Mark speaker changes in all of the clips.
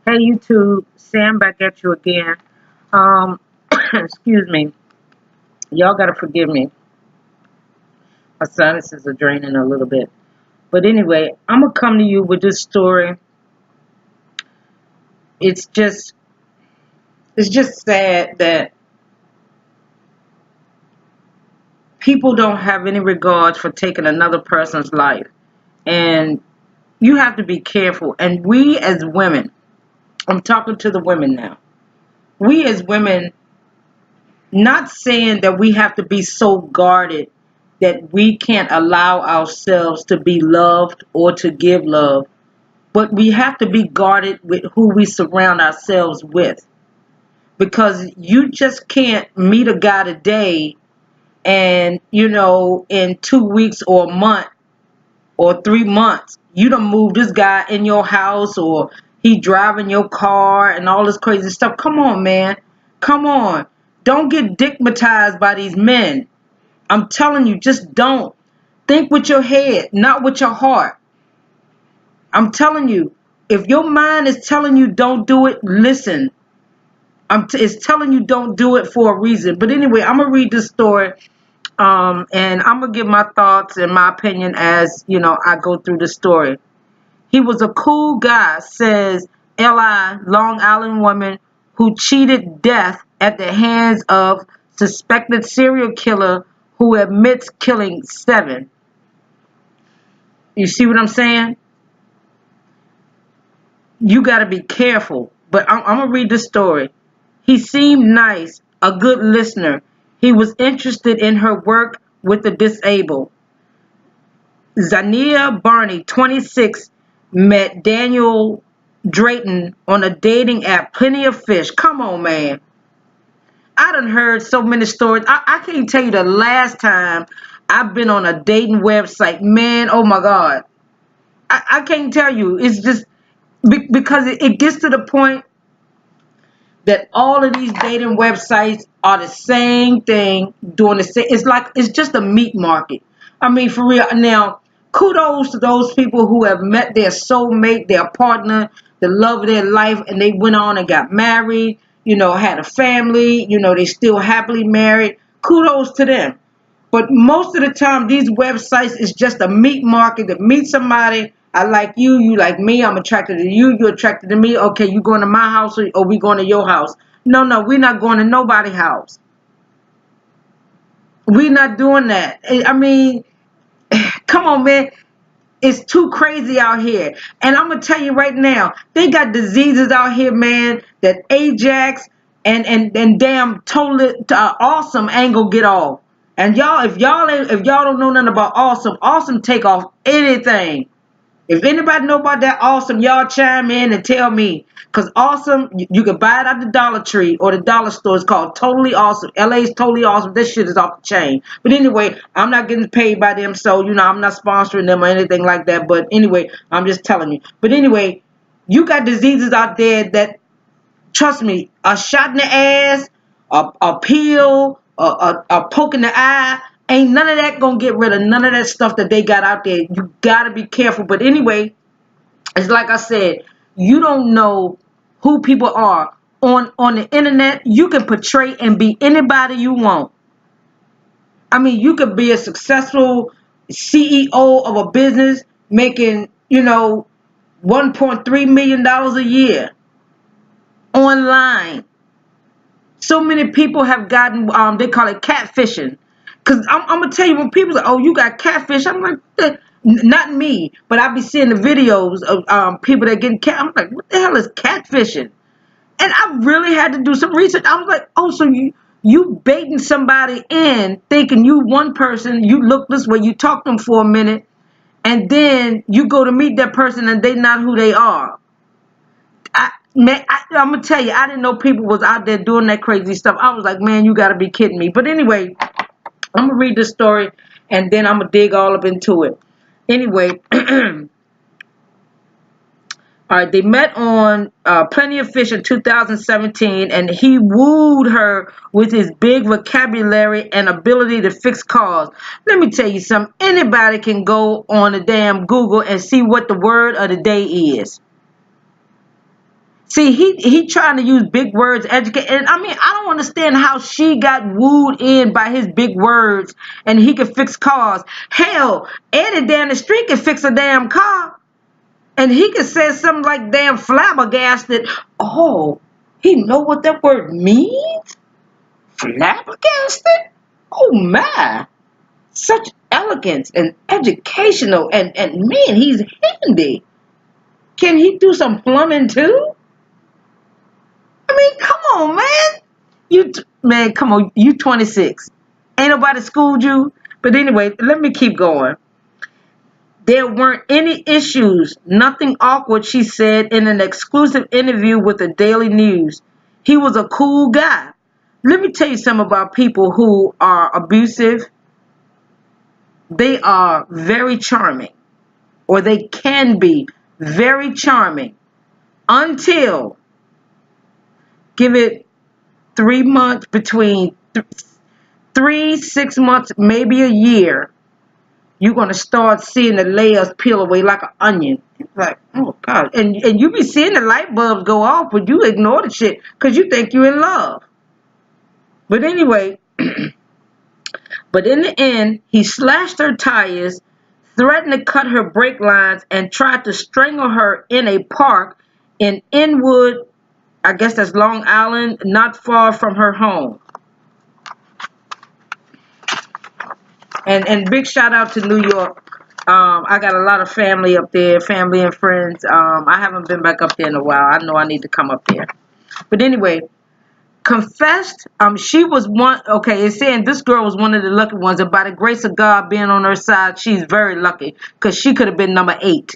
Speaker 1: Hey YouTube, Sam back at you again. Excuse me. Y'all gotta forgive me. My sinuses are draining a little bit. But anyway, I'm gonna come to you with this story. It's just it's just sad that people don't have any regards for taking another person's life. And you have to be careful. And we as women, I'm talking to the women now. We as women, not saying that we have to be so guarded that we can't allow ourselves to be loved or to give love, but we have to be guarded with who we surround ourselves with, because you just can't meet a guy today and in 2 weeks or a month or 3 months you done move this guy in your house, or he driving your car and all this crazy stuff. Come on, man. Come on. Don't get digmatized by these men. I'm telling you, just don't. Think with your head, not with your heart. I'm telling you, if your mind is telling you don't do it, listen. It's telling you don't do it for a reason. But anyway, I'm going to read this story, and I'm going to give my thoughts and my opinion as, I go through the story. He was a cool guy, says L.I., Long Island woman who cheated death at the hands of suspected serial killer who admits killing 7. You see what I'm saying? You got to be careful. But I'm going to read the story. He seemed nice, a good listener. He was interested in her work with the disabled. Zania Barney, 26, met Daniel Drayton on a dating app, Plenty of Fish. Come on, man. I done heard so many stories. I can't tell you the last time I've been on a dating website. Man, oh my God. I can't tell you. It's just because it gets to the point that all of these dating websites are the same thing, doing the same. It's just a meat market. I mean, for real. Now, kudos to those people who have met their soulmate, their partner, the love of their life, and they went on and got married, had a family, they still happily married. Kudos to them. But most of the time, these websites is just a meat market to meet somebody. I like you, you like me. I'm attracted to you, you're attracted to me. Okay, you going to my house or we going to your house? No, we're not going to nobody's house. We're not doing that. I mean, come on, man. It's too crazy out here. And I'm going to tell you right now, they got diseases out here, man, that Ajax and damn totally awesome ain't gonna get off. And y'all, if y'all don't know nothing about awesome take off anything. If anybody know about that awesome, y'all chime in and tell me. Because awesome, you can buy it at the Dollar Tree or the dollar store. It's called Totally Awesome. LA's Totally Awesome. This shit is off the chain. But anyway, I'm not getting paid by them. So, I'm not sponsoring them or anything like that. But anyway, I'm just telling you. But anyway, you got diseases out there that, trust me, a shot in the ass, a peel, a poke in the eye, ain't none of that gonna get rid of none of that stuff that they got out there. You gotta be careful. But anyway, it's like I said, you don't know who people are. On the internet, you can portray and be anybody you want. I mean, you could be a successful CEO of a business making, $1.3 million a year online. So many people have gotten, they call it catfishing. Because I'm going to tell you, when people say, oh, you got catfish, I'm like, not me. But I be seeing the videos of people that getting cat. I'm like, what the hell is catfishing? And I really had to do some research. I was like, oh, so you baiting somebody in, thinking you one person, you look this way, you talk to them for a minute, and then you go to meet that person and they not who they are. Man, I'm gonna tell you, I didn't know people was out there doing that crazy stuff. I was like, man, you gotta be kidding me. But anyway, I'm gonna read this story and then I'm gonna dig all up into it. Anyway, all right, they met on Plenty of Fish in 2017, and he wooed her with his big vocabulary and ability to fix cars. Let me tell you something. Anybody can go on the damn Google and see what the word of the day is. See, he trying to use big words, educate, and I mean, I don't understand how she got wooed in by his big words, and he can fix cars. Hell, Eddie down the street can fix a damn car, and he can say something like damn flabbergasted. Oh, he know what that word means? Flabbergasted? Oh my! Such elegance and educational, and man, he's handy. Can he do some plumbing too? I mean, come on, man. Man, come on. You 26. Ain't nobody schooled you. But anyway, let me keep going. There weren't any issues, nothing awkward, she said in an exclusive interview with the Daily News. He was a cool guy. Let me tell you something about people who are abusive. They are very charming, or they can be very charming until, give it 3 months, between 6 months, maybe a year, you're going to start seeing the layers peel away like an onion. It's like, oh God. And you be seeing the light bulbs go off, but you ignore the shit because you think you're in love. But anyway, but in the end, he slashed her tires, threatened to cut her brake lines, and tried to strangle her in a park in Inwood, I guess that's Long Island, not far from her home. And big shout out to New York. I got a lot of family up there, family and friends. I haven't been back up there in a while. I know I need to come up there. But anyway, confessed. She was one. Okay, it's saying this girl was one of the lucky ones, and by the grace of God being on her side, she's very lucky because she could have been number 8.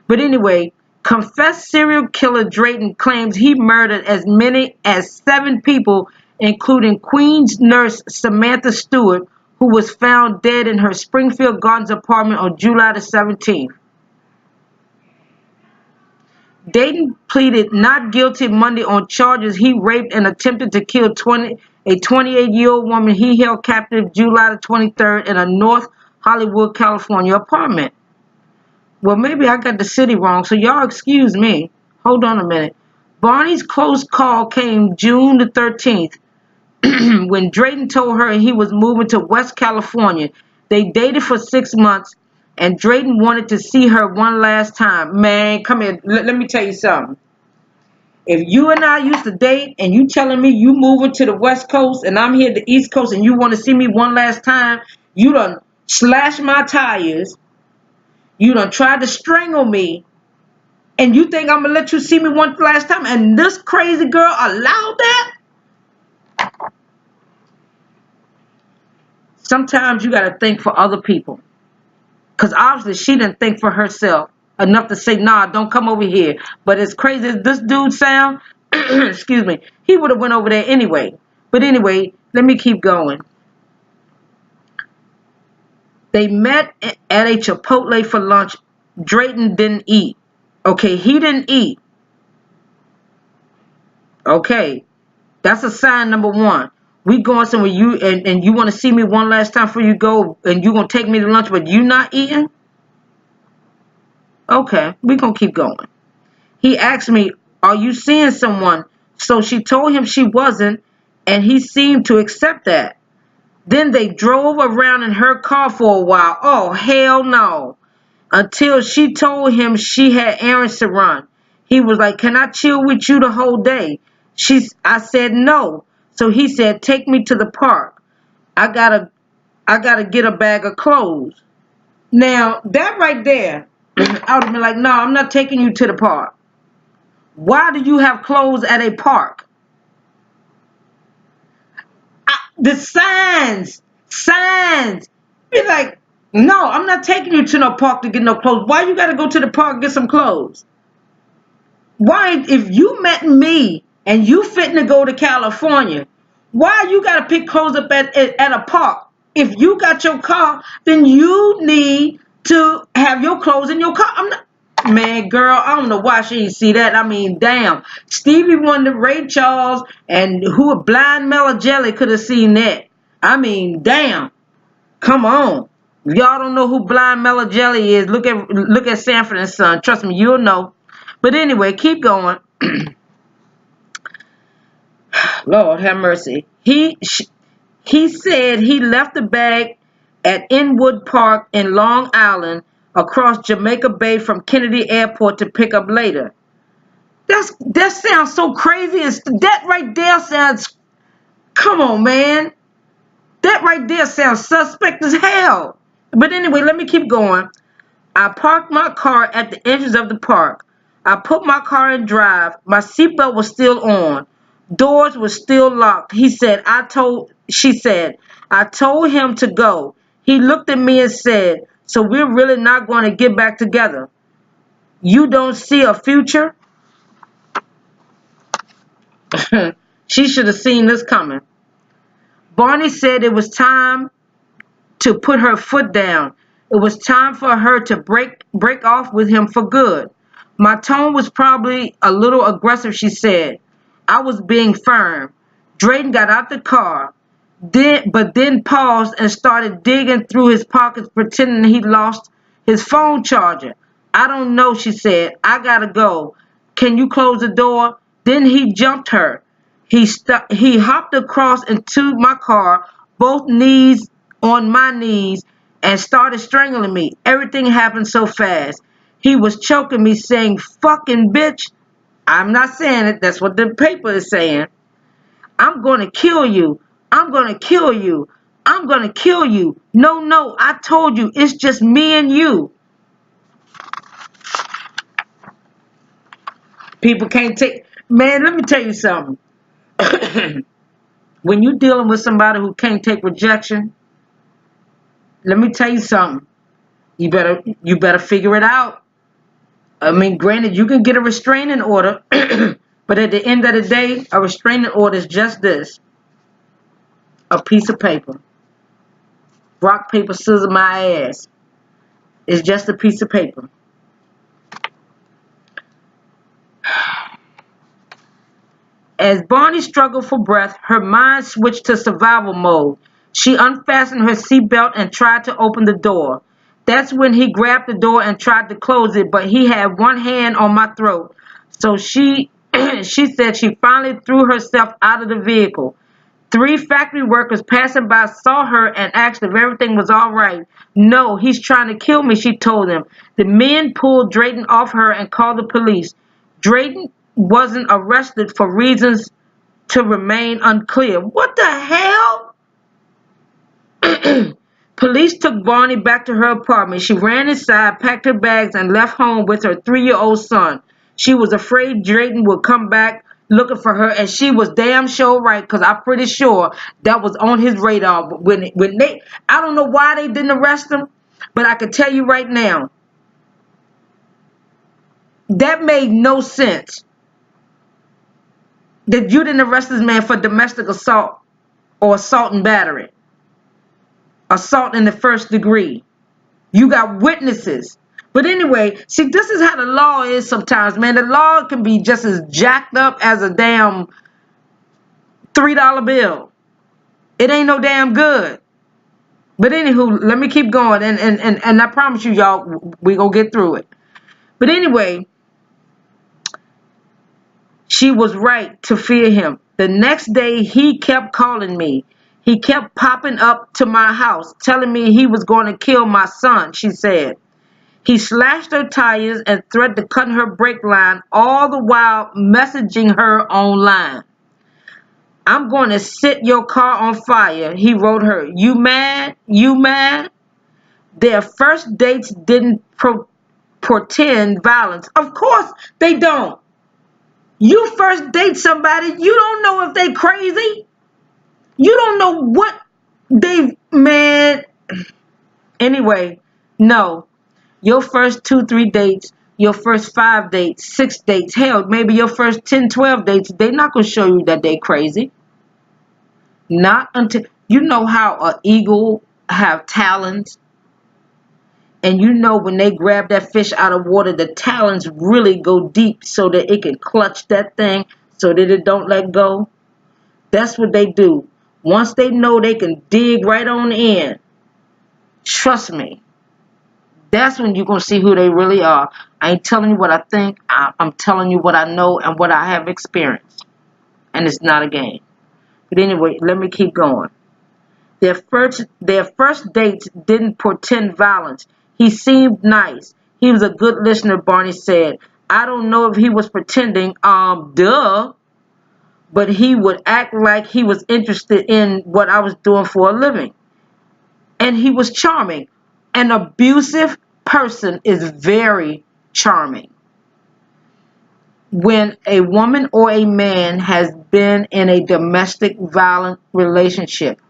Speaker 1: But anyway, confessed serial killer Drayton claims he murdered as many as 7 people, including Queens nurse Samantha Stewart, who was found dead in her Springfield Gardens apartment on July the 17th. Drayton pleaded not guilty Monday on charges he raped and attempted to kill a 28-year-old woman he held captive July the 23rd in a North Hollywood, California apartment. Well, maybe I got the city wrong, so y'all excuse me. Hold on a minute. Barney's close call came June the 13th when Drayton told her he was moving to West California. They dated for 6 months, and Drayton wanted to see her one last time. Man, come here. Let me tell you something. If you and I used to date and you telling me you moving to the West Coast and I'm here at the East Coast and you want to see me one last time, you done slashed my tires. You done tried to strangle me. And you think I'm going to let you see me one last time? And this crazy girl allowed that? Sometimes you got to think for other people. Because obviously she didn't think for herself enough to say, nah, don't come over here. But as crazy as this dude sound, excuse me, he would have went over there anyway. But anyway, let me keep going. They met at a Chipotle for lunch. Drayton didn't eat. Okay, he didn't eat. Okay, that's a sign number 1. We going somewhere and you want to see me one last time before you go, and you gonna take me to lunch, but you not eating? Okay, we gonna keep going. He asked me, "Are you seeing someone?" So she told him she wasn't, and he seemed to accept that. Then they drove around in her car for a while. Oh, hell no. Until she told him she had errands to run. He was like, "Can I chill with you the whole day?" I said no. So he said, "Take me to the park. I gotta get a bag of clothes." Now, that right there, I would have been like, "No, I'm not taking you to the park. Why do you have clothes at a park?" The signs. Be like, "No, I'm not taking you to no park to get no clothes. Why you gotta go to the park and get some clothes? Why, if you met me and you fitting to go to California, why you gotta pick clothes up at a park? If you got your car, then you need to have your clothes in your car." I'm not, man, girl, I don't know why she didn't see that. I mean, damn. Stevie Wonder, Ray Charles, and Blind Mellow Jelly could have seen that. I mean, damn. Come on. If y'all don't know who Blind Mellow Jelly is, look at Sanford and Son. Trust me, you'll know. But anyway, keep going. Lord have mercy. He said he left the bag at Inwood Park in Long Island across Jamaica Bay from Kennedy Airport to pick up later. That sounds so crazy. That right there sounds, come on, man. That right there sounds suspect as hell. But anyway, let me keep going. I parked my car at the entrance of the park. I put my car in drive. My seatbelt was still on. Doors were still locked. She said, I told him to go. He looked at me and said, so we're really not going to get back together. You don't see a future? She should have seen this coming. Barney said it was time to put her foot down. It was time for her to break off with him for good. My tone was probably a little aggressive, she said. I was being firm. Drayton got out the car, but then paused and started digging through his pockets, pretending he lost his phone charger. I don't know, she said. I gotta go. Can you close the door? Then he jumped her. He hopped across into my car, both knees on my knees, and started strangling me. Everything happened so fast. He was choking me, saying, fucking bitch. I'm not saying it. That's what the paper is saying. I'm going to kill you. I'm going to kill you. I'm going to kill you. No, I told you. It's just me and you. People can't take... Man, let me tell you something. When you're dealing with somebody who can't take rejection, let me tell you something. You better figure it out. I mean, granted, you can get a restraining order, but at the end of the day, a restraining order is just this. A piece of paper. Rock, paper, scissors, my ass. It's just a piece of paper. As Barney struggled for breath, her mind switched to survival mode. She unfastened her seatbelt and tried to open the door. That's when he grabbed the door and tried to close it, but he had one hand on my throat. So she said she finally threw herself out of the vehicle. 3 factory workers passing by saw her and asked if everything was all right. No, he's trying to kill me, she told them. The men pulled Drayton off her and called the police. Drayton wasn't arrested for reasons to remain unclear. What the hell? Police took Barney back to her apartment. She ran inside, packed her bags, and left home with her 3-year-old son. She was afraid Drayton would come back looking for her, and she was damn sure right, because I'm pretty sure that was on his radar. I don't know why they didn't arrest him, but I can tell you right now, that made no sense. That you didn't arrest this man for domestic assault or assault and battery. Assault in the first degree. You got witnesses. But anyway, see, this is how the law is sometimes, man. The law can be just as jacked up as a damn $3 bill. It ain't no damn good. But anywho, let me keep going. And I promise you, y'all, we gonna get through it. But anyway, she was right to fear him. The next day, he kept calling me. He kept popping up to my house, telling me he was going to kill my son, she said. He slashed her tires and threatened to cut her brake line, all the while messaging her online. I'm going to set your car on fire, he wrote her. You mad? You mad? Their first dates didn't portend violence. Of course they don't. You first date somebody, you don't know if they crazy. You don't know what man. Anyway, no. Your first 2-3 dates, your first 5 dates, 6 dates, hell, maybe your first 10-12 dates, they're not going to show you that they crazy. Not until, you know how an eagle have talons? And you know when they grab that fish out of water, the talons really go deep so that it can clutch that thing so that it don't let go. That's what they do. Once they know they can dig right on in, trust me, That's when you're going to see who they really are. I ain't telling you what I think. I'm telling you what I know and what I have experienced. And it's not a game. But anyway, let me keep going. Their first dates didn't portend violence. He seemed nice. He was a good listener, Barney said. I don't know if he was pretending, duh, but he would act like he was interested in what I was doing for a living. And he was charming. An abusive person is very charming. When a woman or a man has been in a domestic violent relationship,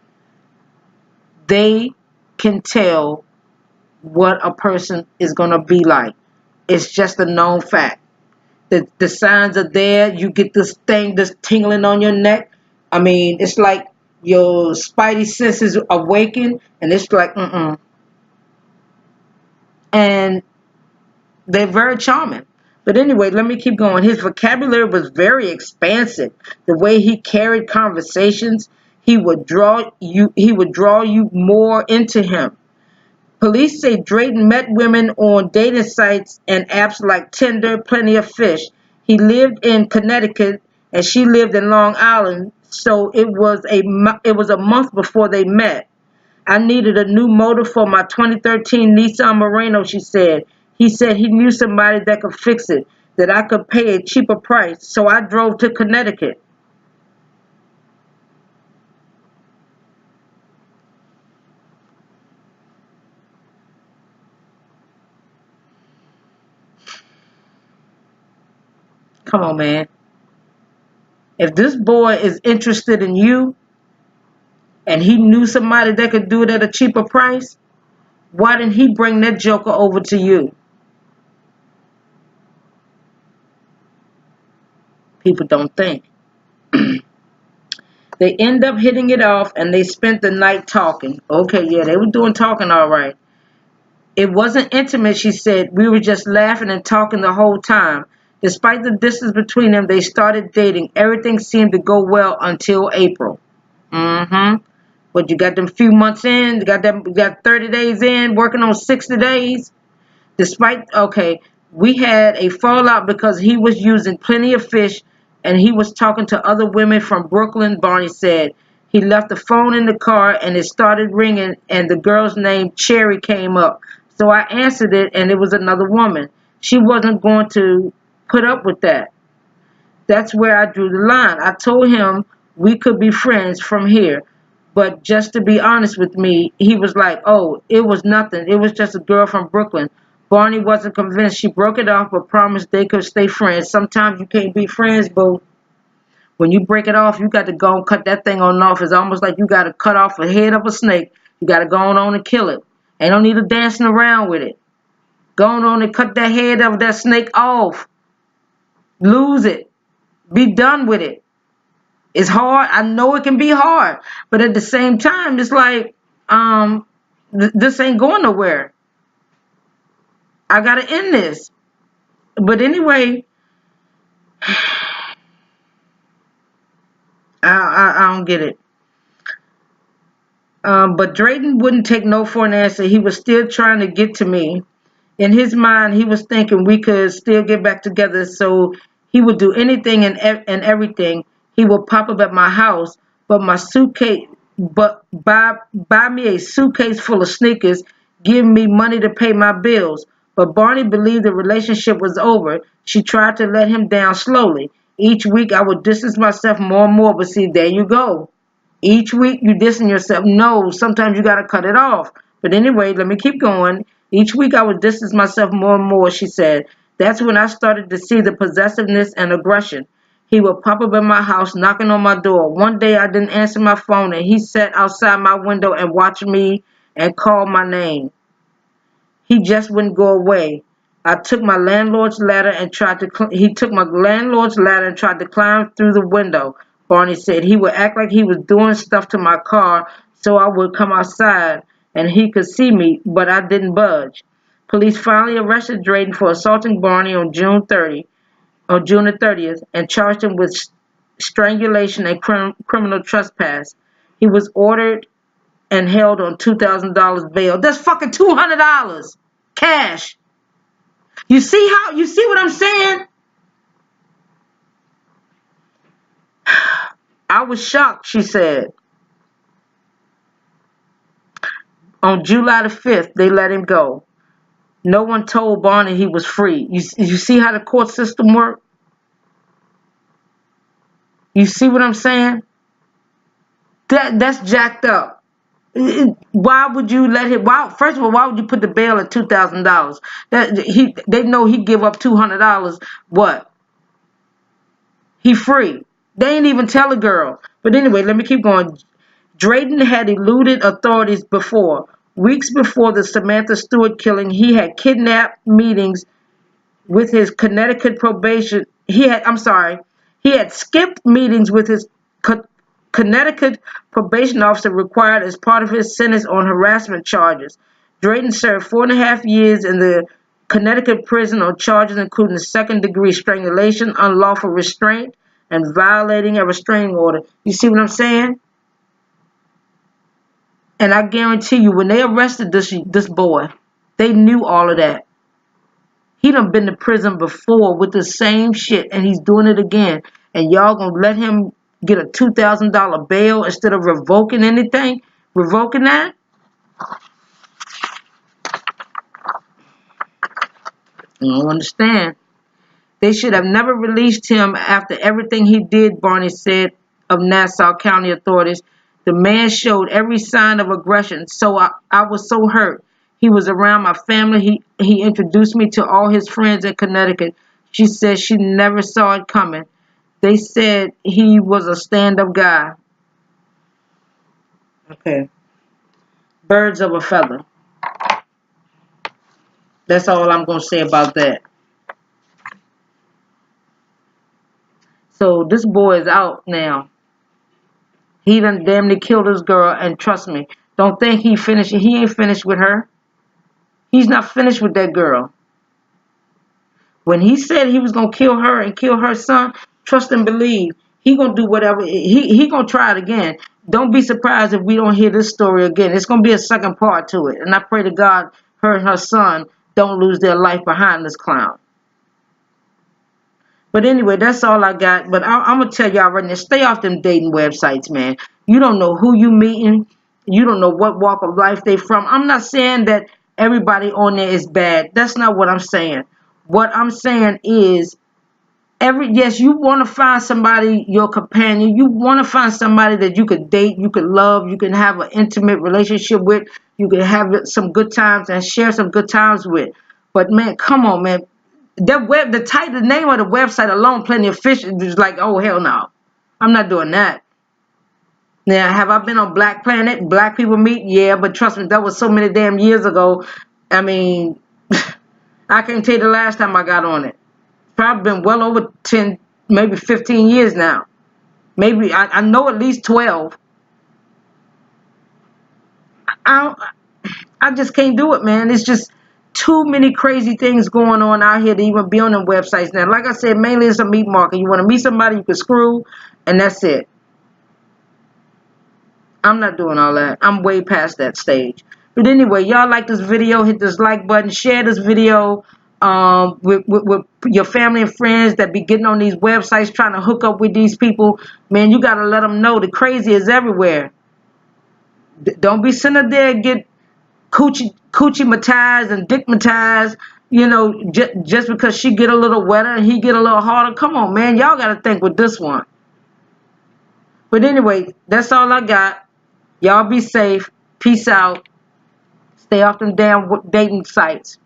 Speaker 1: they can tell what a person is going to be like. It's just a known fact. The signs are there. You get this thing, this tingling on your neck. I mean, it's like your spidey senses awaken, and it's like, And they're very charming. But anyway, let me keep going. His vocabulary was very expansive. The way he carried conversations, he would draw you more into him. Police say Drayton met women on dating sites and apps like Tinder, Plenty of Fish. He lived in Connecticut and she lived in Long Island, so it was a month before they met. I needed a new motor for my 2013 Nissan Murano, she said. He said he knew somebody that could fix it, that I could pay a cheaper price, so I drove to Connecticut. Come on, man. If this boy is interested in you and he knew somebody that could do it at a cheaper price, why didn't he bring that joker over to you? People don't think. They end up hitting it off and they spent the night talking. Okay, yeah, they were doing talking all right. It wasn't intimate, she said. We were just laughing and talking the whole time. Despite the distance between them, they started dating. Everything seemed to go well until April. Mm-hmm. But you got them few months in, you got 30 days in, working on 60 days. Okay, we had a fallout because he was using Plenty of Fish and he was talking to other women from Brooklyn, Barney said. He left the phone in the car and it started ringing and the girl's name Cherry came up. So I answered it and it was another woman. She wasn't going to put up with that. That's where I drew the line. I told him we could be friends from here. But just to be honest with me, he was like, oh, it was nothing. It was just a girl from Brooklyn. Barney wasn't convinced. She broke it off but promised they could stay friends. Sometimes you can't be friends, but when you break it off, you got to go and cut that thing on off. It's almost like you got to cut off the head of a snake. You got to go on and kill it. Ain't no need of dancing around with it. Go on and cut that head of that snake off. Lose it. Be done with it. It's hard. I know it can be hard. But at the same time, it's like, this ain't going nowhere. I got to end this. But anyway, I don't get it. But Drayton wouldn't take no for an answer. He was still trying to get to me. In his mind, he was thinking we could still get back together, so he would do anything and everything. He would pop up at my house, but buy me a suitcase full of sneakers, give me money to pay my bills. But Barney believed the relationship was over. She tried to let him down slowly. Each week, I would distance myself more and more, but see, there you go. Each week you dissing yourself. No, sometimes you got to cut it off. But anyway, let me keep going. Each week I would distance myself more and more, she said. That's when I started to see the possessiveness and aggression. He would pop up in my house, knocking on my door. One day I didn't answer my phone, and he sat outside my window and watched me and called my name. He just wouldn't go away. I took my landlord's ladder and tried to. He took my landlord's ladder and tried to climb through the window. Barney said he would act like he was doing stuff to my car, so I would come outside and he could see me, but I didn't budge. Police finally arrested Drayton for assaulting Barney on June the 30th, and charged him with strangulation and criminal trespass. He was ordered and held on $2,000 bail. That's fucking $200. Cash. You see what I'm saying? I was shocked, she said. On July the 5th, they let him go. No one told Barney he was free. You see how the court system works? You see what I'm saying? That's jacked up. Why would you let him? First of all, why would you put the bail at $2,000? They know he give up $200. What? He free. They ain't even tell a girl. But anyway, let me keep going. Drayton had eluded authorities before. Weeks before the Samantha Stewart killing, he had kidnapped meetings with his Connecticut probation. He had skipped meetings with his Connecticut probation officer required as part of his sentence on harassment charges. Drayton served 4.5 years in the Connecticut prison on charges including second-degree strangulation, unlawful restraint, and violating a restraining order. You see what I'm saying? And I guarantee you, when they arrested this boy, they knew all of that. He done been to prison before with the same shit, and he's doing it again. And y'all gonna let him get a $2,000 bail instead of revoking anything? Revoking that? I don't understand. They should have never released him after everything he did, Barney said of Nassau County authorities. The man showed every sign of aggression, so I was so hurt. He was around my family. He introduced me to all his friends in Connecticut. She said she never saw it coming. They said he was a stand-up guy. Okay. Birds of a feather. That's all I'm going to say about that. So this boy is out now. He done damn near killed this girl, and trust me, don't think he finished. He ain't finished with her. He's not finished with that girl. When he said he was gonna kill her and kill her son, trust and believe, he gonna do whatever. He gonna try it again. Don't be surprised if we don't hear this story again. It's gonna be a second part to it, and I pray to God her and her son don't lose their life behind this clown. But anyway, that's all I got. But I'm going to tell y'all right now, stay off them dating websites, man. You don't know who you meeting. You don't know what walk of life they from. I'm not saying that everybody on there is bad. That's not what I'm saying. What I'm saying is, yes, you want to find somebody, your companion. You want to find somebody that you could date, you could love, you can have an intimate relationship with. You can have some good times and share some good times with. But, man, come on, man. The name of the website alone, Plenty of Fish, is like, oh hell no, I'm not doing that. Now, have I been on Black Planet? Black People Meet? Yeah, but trust me, that was so many damn years ago. I mean, I can't tell you the last time I got on it. Probably been well over 10, maybe 15 years now. Maybe I know at least 12. I just can't do it, man. It's just too many crazy things going on out here to even be on them websites now. Like I said, mainly it's a meat market. You want to meet somebody, you can screw, and that's it. I'm not doing all that. I'm way past that stage. But anyway, y'all like this video, hit this like button, share this video with your family and friends that be getting on these websites trying to hook up with these people. Man, you got to let them know the crazy is everywhere. Don't be sitting up there and get coochie-matized and dick-matized, you know, just because she get a little wetter and he get a little harder. Come on, man. Y'all got to think with this one. But anyway, that's all I got. Y'all be safe. Peace out. Stay off them damn dating sites.